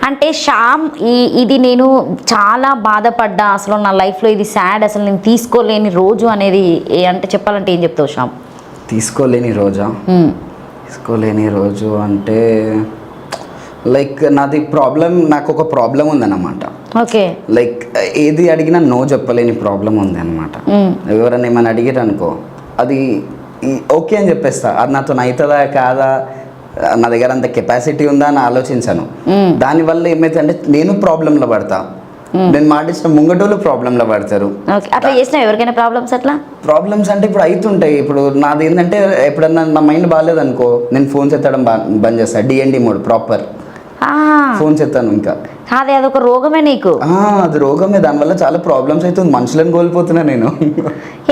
అంటే శ్యామ్ ఇది నేను చాలా బాధపడ్డా, అసలు నా లైఫ్లో ఇది సాడ్, అసలు నేను తీసుకోలేని రోజు అనేది అంటే చెప్పాలంటే ఏం చెప్తావు శ్యామ్? తీసుకోలేని రోజా? తీసుకోలేని రోజు అంటే లైక్ నాది ప్రాబ్లం, నాకు ఒక ప్రాబ్లం ఉందన్నమాట. ఓకే. లైక్ ఏది అడిగినా నో చెప్పలేని ప్రాబ్లం ఉంది అనమాట. ఎవరైనా ఏమైనా అడిగారు అనుకో, అది ఓకే అని చెప్పేస్తా. అది నాతో అవుతుందా కాదా, నా దగ్గర అంత కెపాసిటీ ఉందా అని ఆలోచించాను. దానివల్ల ఏమైతే అంటే నేను ప్రాబ్లంలో పడతా, నేను మాటిచ్చిన ముంగటోళ్ళు ప్రాబ్లంలో పడతారు. అట్లా చేసిన ఎవరికైనా ప్రాబ్లమ్స్? అట్లా ప్రాబ్లమ్స్ అంటే ఇప్పుడు అవుతుంటాయి. ఇప్పుడు నాది ఏంటంటే ఎప్పుడన్నా నా మైండ్ బాగాలేదనుకో, నేను ఫోన్స్ ఎత్తడం బంద్ చేస్తాను. డిఎన్డి మోడ్ ప్రాపర్ ఫోన్స్ ఎత్తాను. ఇంకా అదే అదొక రోగమే నీకు? అది రోగమే. దానివల్ల చాలా ప్రాబ్లమ్స్ అవుతుంది, మనుషులను కోల్పోతున్నా నేను.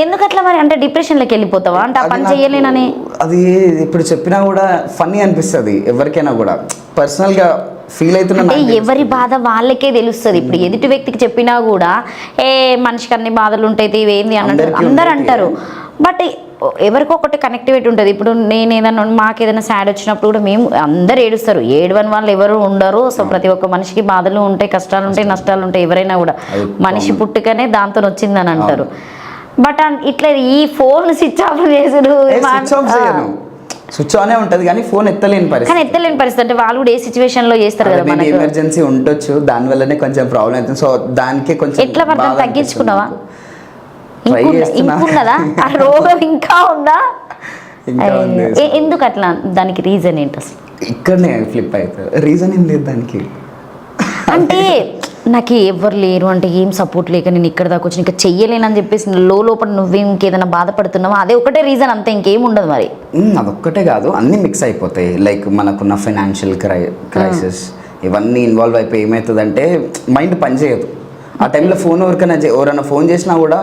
ఎందుకు అట్లా మరి? అంటే డిప్రెషన్లోకి వెళ్ళిపోతావా? అంటే ఆ పని చేయలేనని? అది ఇప్పుడు చెప్పినా కూడా ఫన్నీ అనిపిస్తుంది ఎవరికైనా కూడా. పర్సనల్గా ఫీల్ అవుతున్నా. ఎవరి బాధ వాళ్ళకే తెలుస్తుంది. ఇప్పుడు ఎదుటి వ్యక్తికి చెప్పినా కూడా మనిషికి అన్ని బాధలు ఉంటాయి ఇవేంది అన్నట్టు అందరు అంటారు. బట్ ఎవరికో ఒకటి కనెక్టివిటీ ఉంటుంది. ఇప్పుడు నేను ఏదైనా మాకు ఏదైనా సాడ్ వచ్చినప్పుడు కూడా మేము అందరు ఏడుస్తారు, ఏడవని వాళ్ళు ఎవరు ఉండరు. సో ప్రతి ఒక్క మనిషికి బాధలు ఉంటాయి, కష్టాలు ఉంటాయి, నష్టాలు ఉంటాయి. ఎవరైనా కూడా మనిషి పుట్టుకనే దాంతో వచ్చిందని అంటారు. బట్ ఇట్లా ఈ ఫోన్ స్విచ్ ఆఫ్ చేసుడు, స్విచ్ ఆనే ఉంటుంది కానీ ఫోన్ ఎత్తలేని పరిస్థితి. అంటే వాళ్ళు కూడా ఏ సిచ్యువేషన్ లో చేస్తారు కదా, మనకి ఎమర్జెన్సీ ఉండొచ్చు, దాని వల్లనే కొంచెం ప్రాబ్లం అవుతుంది. సో దానికి కొంచెం ఎట్లా పడుతుంది? తగ్గించుకున్నావా? ఇంకున్నదా ఆ రోగం? ఇంకా ఉందా? ఎందుకు అట్లా? దానికి రీజన్ ఏంటి అసలు? ఇక్కడనే ఫ్లిప్ అవుతుంది. రీజన్ ఏం లేదు దానికి. అంటే నాకు ఎవరు లేరు, అంటే ఏం సపోర్ట్ లేక నేను ఇక్కడ దాకా వచ్చి ఇంకా చెయ్యలేనని చెప్పేసి లోపల నువ్వే ఇంకేదైనా బాధపడుతున్నావా? అదే ఒకటే రీజన్, అంతే, ఇంకేం ఉండదు మరి? అదొక్కటే కాదు, అన్నీ మిక్స్ అయిపోతాయి. లైక్ మనకున్న ఫైనాన్షియల్ క్రైసిస్ ఇవన్నీ ఇన్వాల్వ్ అయిపోయి ఏమవుతుందంటే మైండ్ పనిచేయదు. ఆ టైంలో ఫోన్ ఎవరైనా ఫోన్ చేసినా కూడా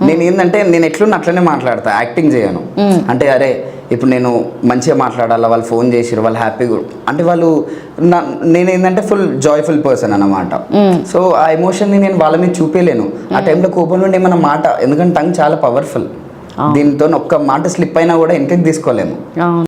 నేను ఏంటంటే నేను ఎట్లున్నా అట్లనే మాట్లాడతా, యాక్టింగ్ చేయను. అంటే అరే ఇప్పుడు నేను మంచిగా మాట్లాడాలా, వాళ్ళు ఫోన్ చేసిరు, వాళ్ళు హ్యాపీగా, అంటే వాళ్ళు నేను ఏంటంటే ఫుల్ జాయ్ఫుల్ పర్సన్ అన్నమాట. సో ఆ ఎమోషన్ని నేను వాళ్ళ మీద చూపేయలేను. ఆ టైంలో కోపం నుండి ఏమన్నా మాట, ఎందుకంటే టంగ్ చాలా పవర్ఫుల్. దీంతో ఒక్క మాట స్లిప్ అయినా కూడా వెనకకి తీసుకోలేము.